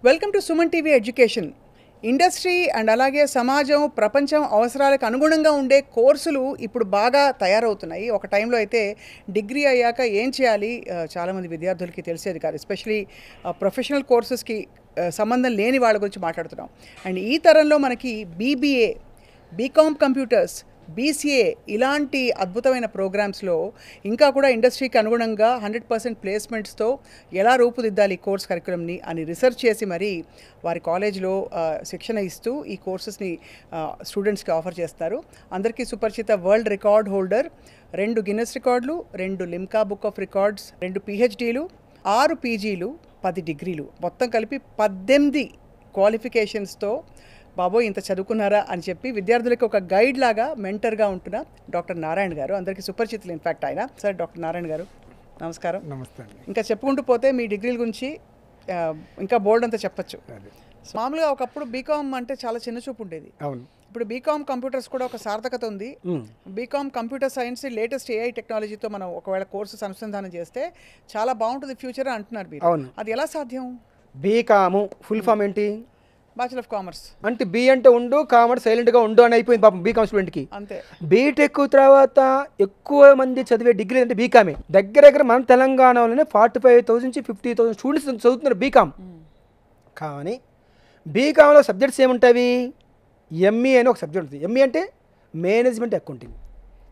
Welcome to Suman TV education. Industry and అలాగే సమాజం ప్రపంచం అవసరాలకు అనుగుణంగా ఉండే కోర్సులు ఇప్పుడు బాగా తయారవుతున్నాయి. ఒక టైంలో అయితే డిగ్రీ అయ్యాక ఏం చేయాలి చాలామంది విద్యార్థులకి తెలిసేది కాదు. ఎస్పెషలీ ప్రొఫెషనల్ కోర్సెస్కి సంబంధం లేని వాళ్ళ గురించి మాట్లాడుతున్నాం. అండ్ ఈ తరంలో మనకి బీబీఏ, బీకామ్ కంప్యూటర్స్, బీసీఏ ఇలాంటి అద్భుతమైన ప్రోగ్రామ్స్లో ఇంకా కూడా ఇండస్ట్రీకి అనుగుణంగా 100% ప్లేస్మెంట్స్తో ఎలా రూపుదిద్దాలి ఈ కోర్స్ కరికులంని అని రీసెర్చ్ చేసి మరి వారి కాలేజ్లో శిక్షణ ఇస్తూ ఈ కోర్సెస్ని స్టూడెంట్స్కి ఆఫర్ చేస్తారు. అందరికీ సుపరిచిత వరల్డ్ రికార్డ్ హోల్డర్, 2 గిన్నెస్ రికార్డులు, 2 లిమ్కా బుక్ ఆఫ్ రికార్డ్స్, 2 PhDలు, 6 PGలు, 10 డిగ్రీలు, మొత్తం కలిపి 18 క్వాలిఫికేషన్స్తో బాబోయ్ ఇంత చదువుకున్నారా అని చెప్పి విద్యార్థులకి ఒక గైడ్ లాగా మెంటర్గా ఉంటున్న డాక్టర్ నారాయణ గారు, అందరికీ సుపరిచితులు ఇన్ఫ్యాక్ట్ ఆయన. సార్, డాక్టర్ నారాయణ గారు నమస్కారం. నమస్తే అండి. ఇంకా చెప్పుకుంటూ పోతే మీ డిగ్రీల గురించి ఇంకా బోర్డు అంతా చెప్పచ్చు. మామూలుగా ఒకప్పుడు బీకామ్ అంటే చాలా చిన్న చూపు ఉండేది. అవును. ఇప్పుడు బీకామ్ కంప్యూటర్స్ కూడా ఒక సార్థకత ఉంది. BCom computer science latest AI టెక్నాలజీతో మనం ఒకవేళ కోర్సెస్ అనుసంధానం చేస్తే చాలా బాగుంటుంది ఫ్యూచర్ అంటున్నారు మీరు. అవును. అది ఎలా సాధ్యం? బీకాము ఫుల్ ఫామ్ ఏంటి? Bachelor of commerce. అంటే బి అంటే ఉండు, కామర్స్ సైలెంట్గా ఉండు అని అయిపోయింది పాపం బీకామ్ స్టూడెంట్కి. అంతే. బీటెక్ తర్వాత ఎక్కువ మంది చదివే డిగ్రీ అంటే బీకామే. దగ్గర మన తెలంగాణలోనే 45,000 నుంచి 50,000 స్టూడెంట్స్ చదువుతున్నారు బీకామ్. కానీ బీకామ్లో సబ్జెక్ట్స్ ఏముంటాయి? ఎంఈ అని ఒక సబ్జెక్ట్ ఉంటుంది. ఎంఈ అంటే మేనేజ్మెంట్ అకౌంటింగ్.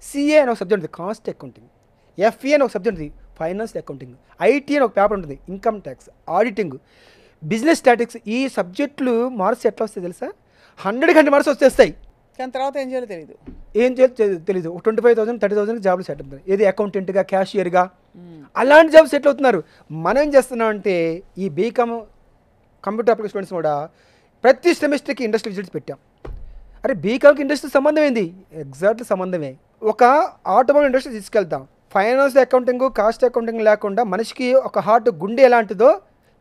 సిఏ అని ఒక సబ్జెక్ట్ ఉంటుంది, కాస్ట్ అకౌంటింగ్. ఎఫ్ఈ అని ఒక సబ్జెక్ట్ ఉంటుంది, ఫైనాన్స్ అకౌంటింగ్. ఐటీ అని ఒక పేపర్ ఉంటుంది, income tax, auditing, business statics. ఈ సబ్జెక్టులు మార్క్స్ ఎట్లా వస్తాయి తెలుసా? 100 మార్క్స్ వచ్చేస్తాయి. కానీ తర్వాత ఏం చేయాలో తెలియదు. ఏం చేయాలో తెలీదు. 25,000 30,000 జాబ్లు సెట్ అవుతుంది. ఏది అకౌంటెంట్గా, క్యాషియర్గా, అలాంటి జాబ్స్ సెటిల్ అవుతున్నారు. మనం ఏం చేస్తున్నాం అంటే ఈ బీకామ్ కంప్యూటర్ అప్లికేషన్ స్టూడెంట్స్ కూడా ప్రతి సెమిస్టర్కి ఇండస్ట్రీ విజిట్స్ పెట్టాం. అరే బీకామ్కి ఇండస్ట్రీ సంబంధం ఏంది? ఎగ్జాక్ట్లీ సంబంధమే. ఒక ఆటోమొబైల్ ఇండస్ట్రీ తీసుకెళ్తాం. ఫైనాన్స్ అకౌంటింగ్, కాస్ట్ అకౌంటింగ్ లేకుండా మనిషికి ఒక హార్ట్ గుండె ఎలాంటిదో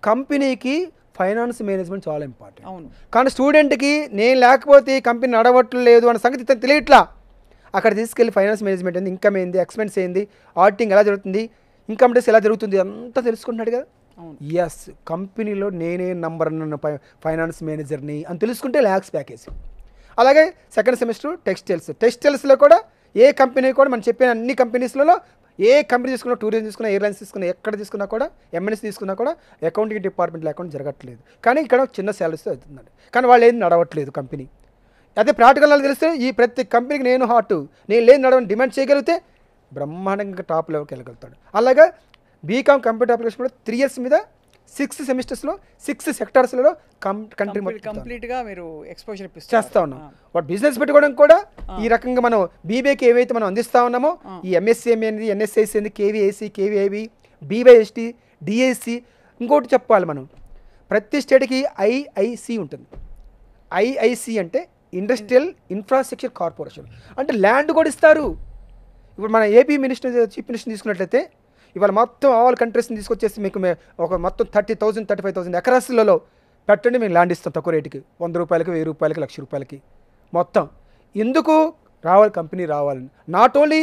కంపెనీకి ఫైనాన్స్ మేనేజ్మెంట్ చాలా ఇంపార్టెంట్. అవును. కానీ స్టూడెంట్కి నేను లేకపోతే కంపెనీ నడవట్లేదు అన్న సంగతి తెలియట్లా. అక్కడ తీసుకెళ్ళి ఫైనాన్స్ మేనేజ్మెంట్ ఏంది, ఇన్కమ్ ఏంది, ఎక్స్పెన్స్ ఏంది, ఆడిటింగ్ ఎలా జరుగుతుంది, ఇన్కమ్ ట్యాక్స్ ఎలా జరుగుతుంది అంతా తెలుసుకుంటున్నాడు కదా. ఎస్, కంపెనీలో నేనే నంబర్ అన్న ఫైనాన్స్ మేనేజర్ని అని తెలుసుకుంటే ల్యాక్స్ ప్యాకేజ్. అలాగే సెకండ్ సెమిస్టర్ టెక్స్టైల్స్లో కూడా ఏ కంపెనీ కూడా మనం చెప్పిన అన్ని కంపెనీస్లలో ఏ కంపెనీ తీసుకున్నా, టూరిజం తీసుకున్నా, ఎయిర్లైన్స్ తీసుకున్నా, ఎక్కడ తీసుకున్నా కూడా, ఎంఎన్ఎస్ తీసుకున్నా కూడా అకౌంటింగ్ డిపార్ట్మెంట్ లేకుండా జరగట్లేదు. కానీ ఇక్కడ చిన్న శాలరీస్ అవుతుందండి. కానీ వాళ్ళు ఏది నడవట్లేదు కంపెనీ. అదే ప్రాక్టికల్ నాలెడ్జ్ తెలిస్తే ఈ ప్రతి కంపెనీకి నేను హార్ట్, నేను లేని నడవని డిమాండ్ చేయగలిగితే బ్రహ్మాండంగా టాప్ లెవెల్కి వెళ్ళగలుగుతాడు. అలాగే బీకామ్ కంప్యూటర్ అప్లికేషన్ కూడా 3 years మీద 6 సెమిస్టర్స్లో 6 సెక్టార్స్లలో కంట్రీ కంప్లీట్గా మీరు ఎక్స్పోజర్ చేస్తా ఉన్నాం. వాడు బిజినెస్ పెట్టుకోవడం కూడా ఈ రకంగా మనం బీబీఏకి ఏవైతే మనం అందిస్తా ఉన్నామో, ఈ ఎంఎస్సీఎంఏ అనేది, ఎన్ఎస్ఐసి ఏంది, కేవీఐసి, కేవీఐబి, బీవైఎస్టీ, డిఐసి. ఇంకోటి చెప్పాలి, మనం ప్రతి స్టేట్కి ఐఐసి ఉంటుంది. ఐఐసి అంటే ఇండస్ట్రియల్ ఇన్ఫ్రాస్ట్రక్చర్ కార్పొరేషన్. అంటే ల్యాండ్ కూడా ఇస్తారు. ఇప్పుడు మన ఏపీ మినిస్టర్, చీఫ్ మినిస్టర్ తీసుకున్నట్లయితే ఇవాళ మొత్తం ఆల్ కంట్రీస్ని తీసుకొచ్చేసి మీకు ఒక మొత్తం 30,000 35,000 ఎకరాస్లలో పెట్టండి, మేము ల్యాండ్ ఇస్తాం తక్కువ రేటుకి, 100 రూపాయలకి, 1000 రూపాయలకి, 1,00,000 రూపాయలకి మొత్తం. ఎందుకు రావాలి? కంపెనీ రావాలని. Not only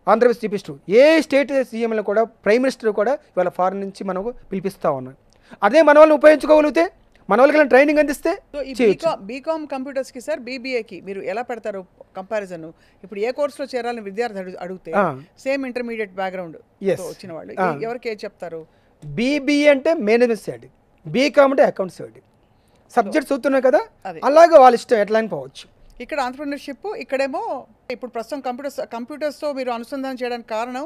Andhra Pradesh chief minister, A state సీఎంలు కూడా, ప్రైమ్ మినిస్టర్ కూడా ఇవాళ ఫారెన్ నుంచి మనకు పిలిపిస్తూ ఉన్నాం. అదే మన వాళ్ళని ఉపయోగించుకోగలిగితే, మన వాళ్ళకి ట్రైనింగ్ అందిస్తే. బీకామ్ కంప్యూటర్స్కి సార్, బీబీఏకి మీరు ఎలా పెడతారు కంపారిజన్? ఇప్పుడు ఏ కోర్సులో చేరాలని విద్యార్థి అడిగితే సేమ్ ఇంటర్మీడియట్ బ్యాక్గ్రౌండ్ వచ్చిన వాళ్ళు ఎవరికి ఏం చెప్తారు? బీబీఏ అంటే మేనేజ్మెంట్ సైడ్, బీకామ్ అంటే అకౌంట్ సైడ్. సబ్జెక్ట్స్ అవుతున్నాయి కదా, అలాగే వాళ్ళ ఇష్టం ఎట్లా అని పోవచ్చు. ఇక్కడ ఆంటర్‌ప్రెన్యూర్‌షిప్, ఇక్కడేమో ఇప్పుడు ప్రస్తుతం కంప్యూటర్స్తో మీరు అనుసంధానం చేయడానికి కారణం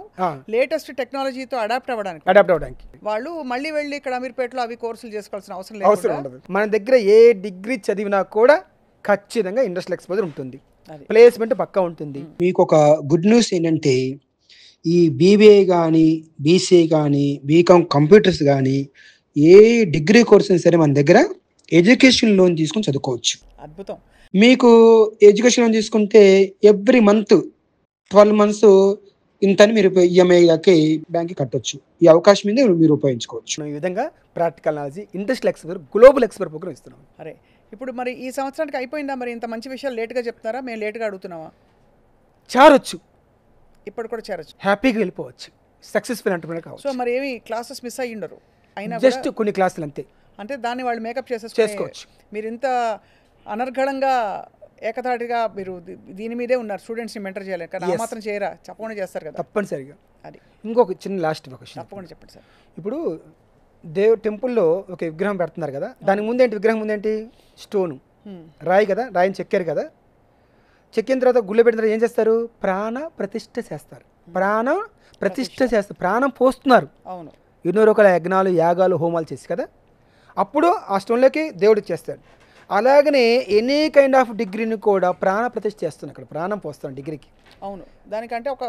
లేటెస్ట్ టెక్నాలజీతో అడాప్ట్ అవ్వడానికి. వాళ్ళు మళ్ళీ వెళ్ళి ఇక్కడ అమీర్పేటలో అవి కోర్సులు చేసుకోవాల్సిన అవసరం ఉండదు. మన దగ్గర ఏ డిగ్రీ చదివినా కూడా ఖచ్చితంగా ఇండస్ట్రియల్ ఎక్స్పోజర్ ఉంటుంది, ప్లేస్మెంట్ పక్కా ఉంటుంది. మీకు ఒక గుడ్ న్యూస్ ఏంటంటే, ఈ బీబీఏ కానీ, బీసీఏ కానీ, బీకామ్ కంప్యూటర్స్ కానీ ఏ డిగ్రీ కోర్స్ సరే మన దగ్గర ఎడ్యుకేషన్ లోన్ తీసుకుని చదువుకోవచ్చు. అద్భుతం. మీకు ఎడ్యుకేషన్ లోన్ తీసుకుంటే ఎవ్రీ మంత్ 12 months ఇంతని మీరు ఈఎంఐకి బ్యాంక్కి కట్టొచ్చు. ఈ అవకాశం మీద మీరు ఉపయోగించుకోవచ్చు. ఈ విధంగా practical knowledge, industrial exposure, global exposure programme ఇస్తున్నాం. అరే ఇప్పుడు మరి ఈ సంవత్సరానికి అయిపోయిందా? మరి ఇంత మంచి విషయాలు లేట్గా చెప్తారా? మేము లేట్గా అడుగుతున్నావా? చేరొచ్చు, ఇప్పుడు కూడా చేరొచ్చు, హ్యాపీగా వెళ్ళిపోవచ్చు, సక్సెస్ఫుల్ అంటున్నారు కావచ్చు. సో మరి ఏమి క్లాసెస్ మిస్ అయ్యి ఉండరు? జస్ట్ కొన్ని క్లాసులు అంతే. అంటే దాన్ని వాళ్ళు మేకప్ చేసుకోవచ్చు. మీరు ఇంత అనర్గళంగా ఏకతాటిగా మీరు దీని మీదే ఉన్నారు, స్టూడెంట్స్ని మెంటర్ చేయాలి కానీ ఆ మాత్రం చేయరా, చెప్పకుండా చేస్తారు కదా. తప్పనిసరిగా. అది ఇంకొక చిన్న లాస్ట్ క్వశ్చన్. తప్పకుండా చెప్పండి సార్. ఇప్పుడు టెంపుల్లో ఒక విగ్రహం పెడుతున్నారు కదా, దానికి ముందేంటి, విగ్రహం ముందేంటి, స్టోను, రాయి కదా, రాయిని చెక్కారు కదా. చెక్కిన తర్వాత గుళ్ళో పెట్టిన తర్వాత ఏం చేస్తారు, ప్రాణ ప్రతిష్ఠ చేస్తారు. ప్రాణం ప్రతిష్ఠ చేస్తారు, ప్రాణం పోస్తున్నారు. అవును, ఎన్నో రకాల యజ్ఞాలు, యాగాలు, హోమాలు చేసి కదా, అప్పుడు ఆ స్టోన్లోకి దేవుడు ఇచ్చేస్తాడు. అలాగనే ఎనీ కైండ్ ఆఫ్ డిగ్రీని కూడా ప్రాణ ప్రతిష్ఠ చేస్తున్నాను, అక్కడ ప్రాణం పోస్తాను డిగ్రీకి. అవును, దానికంటే ఒక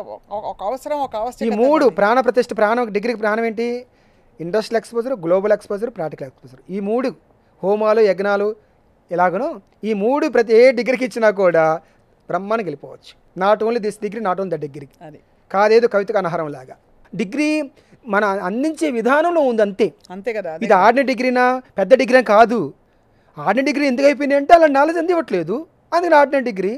అవసరం, ఒక ఈ ఆవశ్యకత. 3 ప్రాణ ప్రతిష్ఠ, ప్రాణం డిగ్రీకి ప్రాణం ఏంటి, industrial exposure, global exposure, practical exposure. ఈ 3 హోమాలు, యజ్ఞాలు ఎలాగనో ఈ 3 ప్రతి ఏ డిగ్రీకి ఇచ్చినా కూడా బ్రహ్మానికి వెళ్ళిపోవచ్చు. Not only this degree, not only that degree. అది కాదేదో కవితకు అనహారం లాగా డిగ్రీ మన అందించే విధానంలో ఉంది అంతే. అంతే కదా. ఇది ఆర్డినరీ డిగ్రీనా పెద్ద డిగ్రీ కాదు. ఆర్డినరీ డిగ్రీ ఎందుకు అయిపోయింది అంటే అలా నాలెడ్జ్ అందివ్వట్లేదు, అందుకని ఆర్డినరీ డిగ్రీ.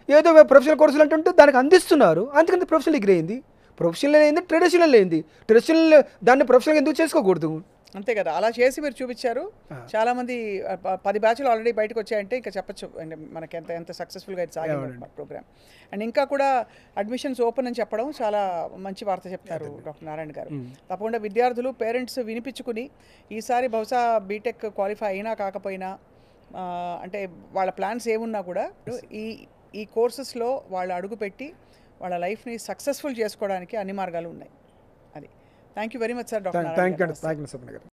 ఏదో ప్రొఫెషనల్ కోర్సులు అంటుంటే దానికి అందిస్తున్నారు, అందుకని ప్రొఫెషనల్ డిగ్రీ అయింది. ప్రొఫెషనల్ అయింది, ట్రెడిషనల్ అయింది. ట్రెడిషనల్ దాన్ని ప్రొఫెషనల్ ఎందుకు చేసుకోకూడదు. అంతే కదా, అలా చేసి మీరు చూపించారు. చాలామంది 10 బ్యాచ్లు ఆల్రెడీ బయటకు వచ్చాయంటే ఇంకా చెప్పచ్చు అంటే మనకి ఎంత సక్సెస్ఫుల్గా అయితే సాగింది ప్రోగ్రామ్. అండ్ ఇంకా కూడా అడ్మిషన్స్ ఓపెన్ అని చెప్పడం చాలా మంచి వార్త చెప్తారు డాక్టర్ నారాయణ గారు. తప్పకుండా విద్యార్థులు, పేరెంట్స్ వినిపించుకుని ఈసారి బహుశా బీటెక్ క్వాలిఫై అయినా కాకపోయినా అంటే వాళ్ళ ప్లాన్స్ ఏమున్నా కూడా ఈ కోర్సెస్లో వాళ్ళు అడుగుపెట్టి వాళ్ళ లైఫ్ని సక్సెస్ఫుల్ చేసుకోవడానికి అన్ని మార్గాలు ఉన్నాయి. అది thank you very much sir doctor. Thank you.